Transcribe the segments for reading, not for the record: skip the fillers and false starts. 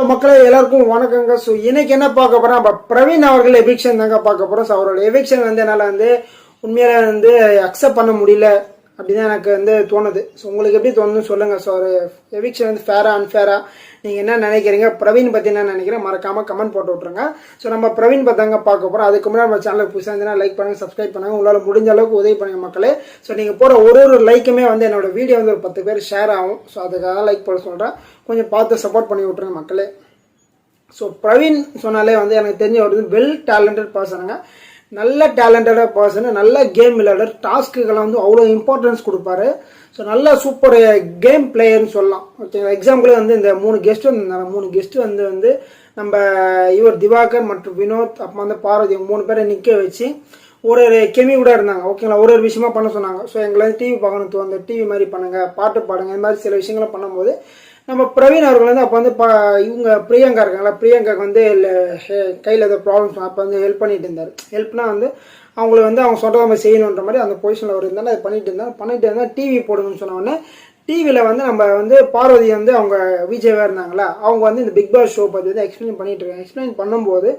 மக்களே எல்லாருக்கும் வணக்கங்க. ஸோ இன்னைக்கு என்ன பார்க்க போறோம், பிரவீன் அவர்கள் எவிக்ஷன் தாங்க பார்க்க போறோம். ஸோ அவரோட எவிக்ஷன் என்னால் உண்மையில அக்செப்ட் பண்ண முடியல அப்படிதான் எனக்கு தோணுது. ஸோ உங்களுக்கு எப்படி தோணுன்னு சொல்லுங்க. ஸோ ஒரு எவிக்ஷன் ஃபேரா அன்ஃபேரா நீங்கள் என்ன நினைக்கிறீங்க, பிரவீன் பற்றி என்ன நினைக்கிறேன் மறக்காம கமெண்ட் போட்டு விட்ருங்க. ஸோ நம்ம பிரவீன் பத்தாங்க பார்க்க போகிறோம். அதுக்கு முன்னாடி நம்ம சேனலுக்கு புதுசாக இருந்ததுன்னா லைக் பண்ணுங்க, சப்ஸ்கிரைப் பண்ணுங்க, உங்களால் முடிஞ்ச அளவுக்கு உதவி பண்ணுங்க மக்களே. ஸோ நீங்கள் போகிற ஒரு லைக்குமே என்னோட வீடியோ ஒரு 10 பேர் ஷேர் ஆகும். ஸோ அதுக்காக லைக் போட சொல்கிறேன், கொஞ்சம் பார்த்து சப்போர்ட் பண்ணி விட்ருங்க மக்களே. ஸோ பிரவீன் சொன்னாலே எனக்கு தெரிஞ்ச ஒரு வெல் டேலண்டட் பர்சனுங்க, நல்ல டேலண்டடாக பர்சனு, நல்ல கேம் விளையாடர், டாஸ்க்குக்கெல்லாம் அவ்வளோ இம்பார்ட்டன்ஸ் கொடுப்பாரு. ஸோ நல்ல சூப்பர் கேம் பிளேயர்னு சொல்லலாம். ஓகேங்களா, எக்ஸாம்பிள் இந்த 3 கெஸ்ட் வந்திருந்தாங்க. 3 கெஸ்ட் நம்ம இவர் திவாகர் மற்றும் வினோத் அப்போ பார்வதி 3 பேரை நிற்க வச்சு ஒரு கெமி கூட இருந்தாங்க. ஓகேங்களா, ஒரு விஷயமா பண்ண சொன்னாங்க. ஸோ எங்களை டிவி பார்க்கணும் தோணுது, டிவி மாதிரி பண்ணுங்க, பாட்டு பாடுங்க, இந்த மாதிரி சில விஷயங்களை பண்ணும்போது நம்ம பிரவீன் அவர்கள் அப்போ இவங்க பிரியங்கா இருக்காங்களா, பிரியங்காக்கு கையில் ஏதோ ப்ராப்ளம்ஸ் அப்போ ஹெல்ப் பண்ணிட்டு இருந்தார். ஹெல்ப்னா அவங்களை அவங்க சொல்கிறத நம்ம செய்யணுன்ற மாதிரி அந்த பொசிஷனில் அவர் இருந்தாலும் அதை பண்ணிட்டு இருந்தால் டிவி போடுங்கன்னு சொன்னோடனே டிவியில் நம்ம பார்வதி அவங்க விஜயவாக இருந்தாங்களா, அவங்க இந்த பிக் பாஸ் ஷோ பற்றி எக்ஸ்பிளைன் பண்ணிட்டு இருக்காங்க. எக்ஸ்பிளைன் பண்ணும்போது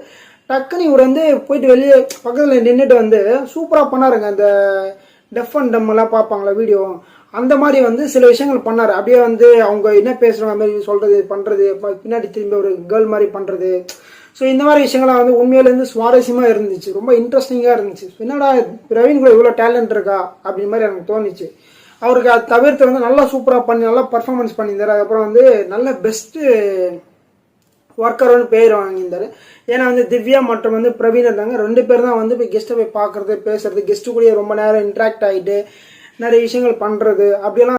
டக்குன்னு இவர் போயிட்டு வெளியே பக்கத்தில் நின்றுட்டு சூப்பராக பண்ணாருங்க. அந்த டெஃப் அண்ட் டம்மெல்லாம் பார்ப்பாங்களா வீடியோ, அந்த மாதிரி சில விஷயங்கள் பண்ணார். அப்படியே அவங்க என்ன பேசுகிறாங்க மாதிரி சொல்கிறது பண்ணுறது, பின்னாடி திரும்பி ஒரு கேர்ள் மாதிரி பண்ணுறது. ஸோ இந்த மாதிரி விஷயங்கள்லாம் உண்மையிலேருந்து சுவாரஸ்யமாக இருந்துச்சு, ரொம்ப இன்ட்ரெஸ்டிங்காக இருந்துச்சு. என்னடா பிரவீன் கூட இவ்வளோ டேலண்ட் இருக்கா அப்படின்ற மாதிரி எனக்கு தோணுச்சு. அவருக்கு அது தவிர்த்து நல்லா சூப்பராக பண்ணி நல்லா பர்ஃபார்மன்ஸ் பண்ணியிருந்தார். அதுக்கப்புறம் நல்ல பெஸ்ட்டு ஒர்க்கர்னு பேர் வாங்கியிருந்தார். ஏன்னா திவ்யா மற்றும் பிரவீன் இருந்தாங்க. 2 பேர் தான் போய் கெஸ்ட்டை போய் பார்க்குறது, பேசுறது, கெஸ்ட்டு கூட ரொம்ப நேரம் இன்ட்ராக்ட் ஆகிட்டு நிறைய விஷயங்கள் பண்ணுறது அப்படியெல்லாம்